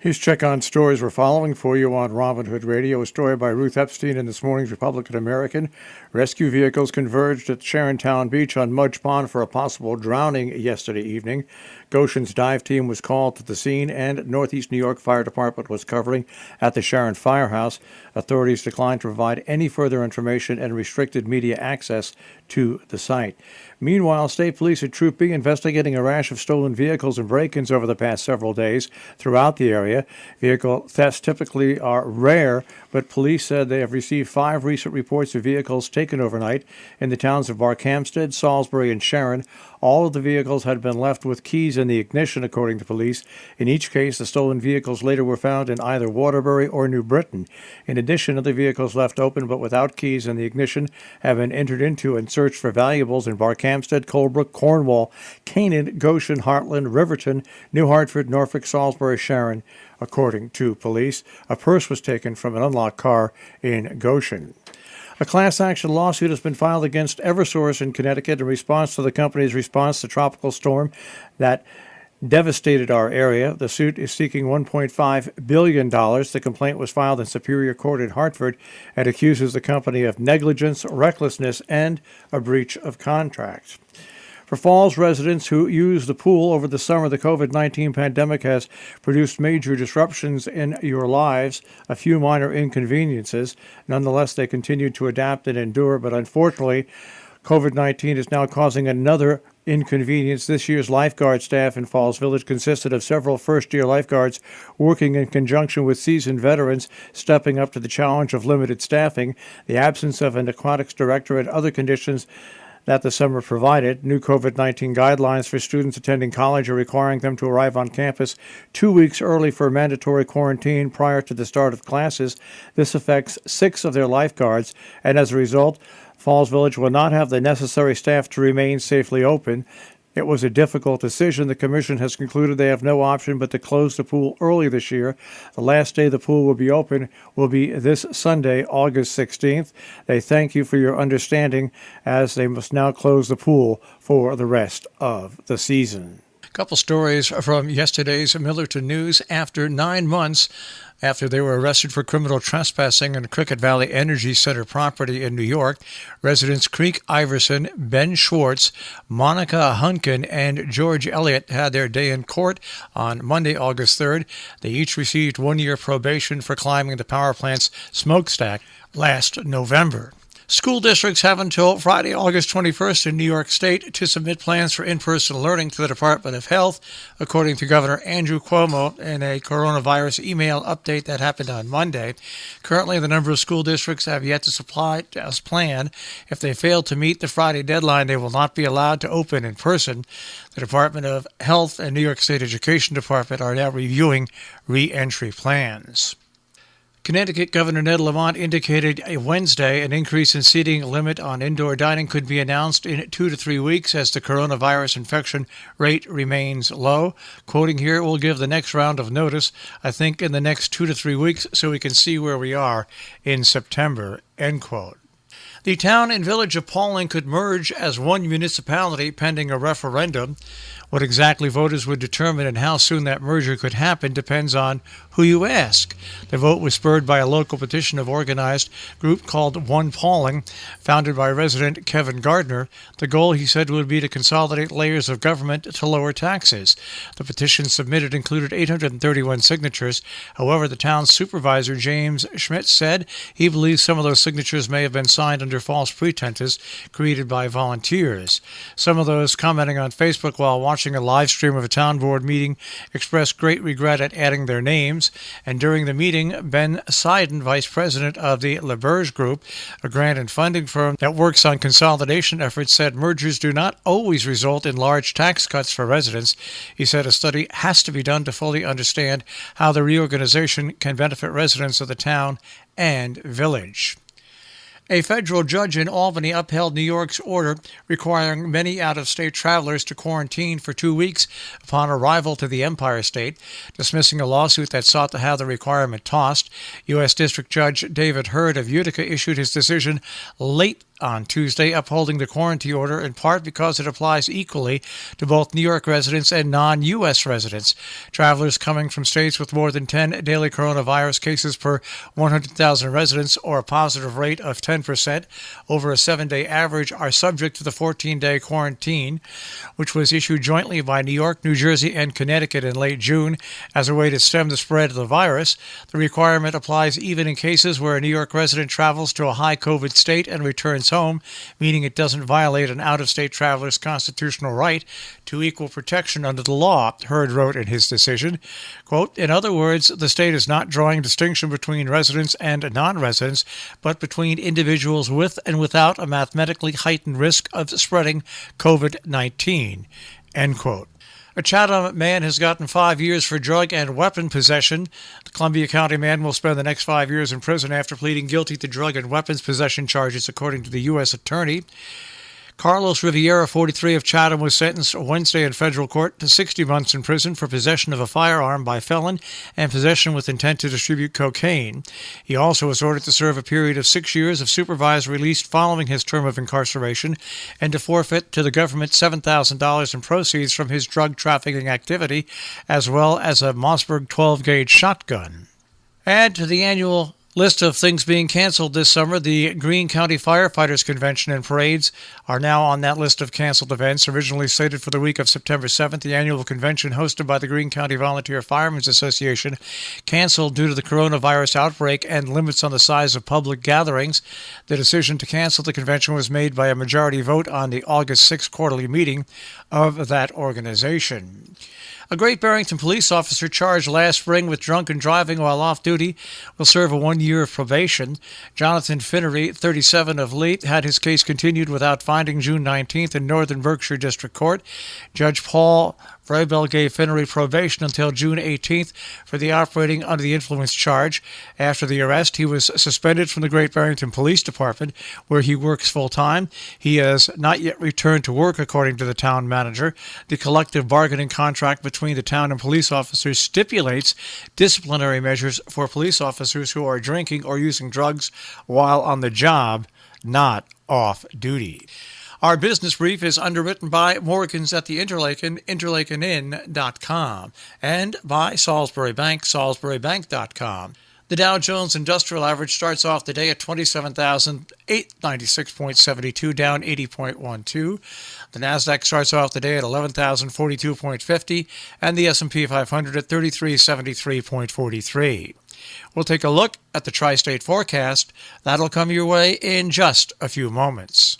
Here's Check on Stories we're following for you on Robin Hood Radio. A story by Ruth Epstein in this morning's Republican American. Rescue vehicles converged at Sharontown Beach on Mudge Pond for a possible drowning yesterday evening. Goshen's dive team was called to the scene, and Northeast New York Fire Department was covering at the Sharon Firehouse. Authorities declined to provide any further information and restricted media access to the site. Meanwhile, state police are Troop B investigating a rash of stolen vehicles and break-ins over the past several days throughout the area. Vehicle thefts typically are rare, but police said they have received 5 recent reports of vehicles taken overnight in the towns of Barkhamsted, Salisbury, and Sharon. All of the vehicles had been left with keys in the ignition, according to police. In each case, the stolen vehicles later were found in either Waterbury or New Britain. In addition, other vehicles left open but without keys in the ignition have been entered into and searched for valuables in Barkhamsted, Colebrook, Cornwall, Canaan, Goshen, Hartland, Riverton, New Hartford, Norfolk, Salisbury, Sharon, according to police. A purse was taken from an unlocked car in Goshen. A class action lawsuit has been filed against Eversource in Connecticut in response to the company's response to tropical storm that devastated our area. The suit is seeking $1.5 billion. The complaint was filed in Superior Court in Hartford and accuses the company of negligence, recklessness, and a breach of contract. For Falls residents who use the pool over the summer, the COVID-19 pandemic has produced major disruptions in your lives, a few minor inconveniences. Nonetheless, they continue to adapt and endure, but unfortunately, COVID-19 is now causing another inconvenience. This year's lifeguard staff in Falls Village consisted of several first-year lifeguards working in conjunction with seasoned veterans, stepping up to the challenge of limited staffing, the absence of an aquatics director, and other conditions that the summer provided. New COVID-19 guidelines for students attending college are requiring them to arrive on campus 2 weeks early for mandatory quarantine prior to the start of classes. This affects 6 of their lifeguards, and as a result, Falls Village will not have the necessary staff to remain safely open. It was a difficult decision. The commission has concluded they have no option but to close the pool early this year. The last day the pool will be open will be this Sunday, August 16th. They thank you for your understanding as they must now close the pool for the rest of the season. A couple stories from yesterday's Millerton News. After 9 months after they were arrested for criminal trespassing on Cricket Valley Energy Center property in New York, residents Creek Iverson, Ben Schwartz, Monica Hunkin, and George Elliott had their day in court on Monday, August 3rd. They each received 1-year probation for climbing the power plant's smokestack last November. School districts have until Friday, August 21st in New York State to submit plans for in-person learning to the Department of Health, according to Governor Andrew Cuomo in a coronavirus email update that happened on Monday. Currently, the number of school districts have yet to supply as planned. If they fail to meet the Friday deadline, they will not be allowed to open in person. The Department of Health and New York State Education Department are now reviewing re-entry plans. Connecticut Governor Ned Lamont indicated Wednesday an increase in seating limit on indoor dining could be announced in 2 to 3 weeks as the coronavirus infection rate remains low. Quoting here, we'll give the next round of notice, I think in the next 2 to 3 weeks, so we can see where we are in September, end quote. The town and village of Paulding could merge as one municipality pending a referendum. What exactly voters would determine and how soon that merger could happen depends on who you ask. The vote was spurred by a local petition of organized group called One Paulding, founded by resident Kevin Gardner. The goal, he said, would be to consolidate layers of government to lower taxes. The petition submitted included 831 signatures. However, the town's supervisor, James Schmidt, said he believes some of those signatures may have been signed under false pretenses created by volunteers. Some of those commenting on Facebook while watching a live stream of a town board meeting expressed great regret at adding their names. And during the meeting, Ben Seiden, vice president of the LeBurge Group, a grant and funding firm that works on consolidation efforts, said mergers do not always result in large tax cuts for residents. He said a study has to be done to fully understand how the reorganization can benefit residents of the town and village. A federal judge in Albany upheld New York's order requiring many out-of-state travelers to quarantine for 2 weeks upon arrival to the Empire State, dismissing a lawsuit that sought to have the requirement tossed. U.S. District Judge David Hurd of Utica issued his decision late on Tuesday, upholding the quarantine order in part because it applies equally to both New York residents and non-U.S. residents. Travelers coming from states with more than 10 daily coronavirus cases per 100,000 residents, or a positive rate of 10% over a 7-day average, are subject to the 14-day quarantine, which was issued jointly by New York, New Jersey, and Connecticut in late June as a way to stem the spread of the virus. The requirement applies even in cases where a New York resident travels to a high COVID state and returns home, meaning it doesn't violate an out-of-state traveler's constitutional right to equal protection under the law, Hurd wrote in his decision. Quote, in other words, the state is not drawing distinction between residents and non-residents, but between individuals with and without a mathematically heightened risk of spreading COVID-19, end quote. A Chatham man has gotten 5 years for drug and weapon possession. The Columbia County man will spend the next 5 years in prison after pleading guilty to drug and weapons possession charges, according to the U.S. Attorney. Carlos Riviera, 43, of Chatham, was sentenced Wednesday in federal court to 60 months in prison for possession of a firearm by felon and possession with intent to distribute cocaine. He also was ordered to serve a period of 6 years of supervised release following his term of incarceration and to forfeit to the government $7,000 in proceeds from his drug trafficking activity, as well as a Mossberg 12-gauge shotgun. Add to the annual list of things being canceled this summer, the Greene County Firefighters Convention and Parades are now on that list of canceled events. Originally slated for the week of September 7th, the annual convention hosted by the Greene County Volunteer Firemen's Association canceled due to the coronavirus outbreak and limits on the size of public gatherings. The decision to cancel the convention was made by a majority vote on the August 6th quarterly meeting of that organization. A Great Barrington police officer charged last spring with drunken driving while off duty will serve a 1 year of probation. Jonathan Finnery, 37, of Lee, had his case continued without finding June 19th in Northern Berkshire District Court. Judge Paul Vrabel gave Finnery probation until June 18th for the operating under the influence charge. After the arrest, he was suspended from the Great Barrington Police Department, where he works full-time. He has not yet returned to work, according to the town manager. The collective bargaining contract between the town and police officers stipulates disciplinary measures for police officers who are drinking or using drugs while on the job, not off duty. Our business brief is underwritten by Morgans at the Interlaken, interlakenin.com, and by Salisbury Bank, salisburybank.com. The Dow Jones Industrial Average starts off the day at 27,896.72, down 80.12. The Nasdaq starts off the day at 11,042.50, and the S&P 500 at 3373.43. We'll take a look at the tri-state forecast. That'll come your way in just a few moments.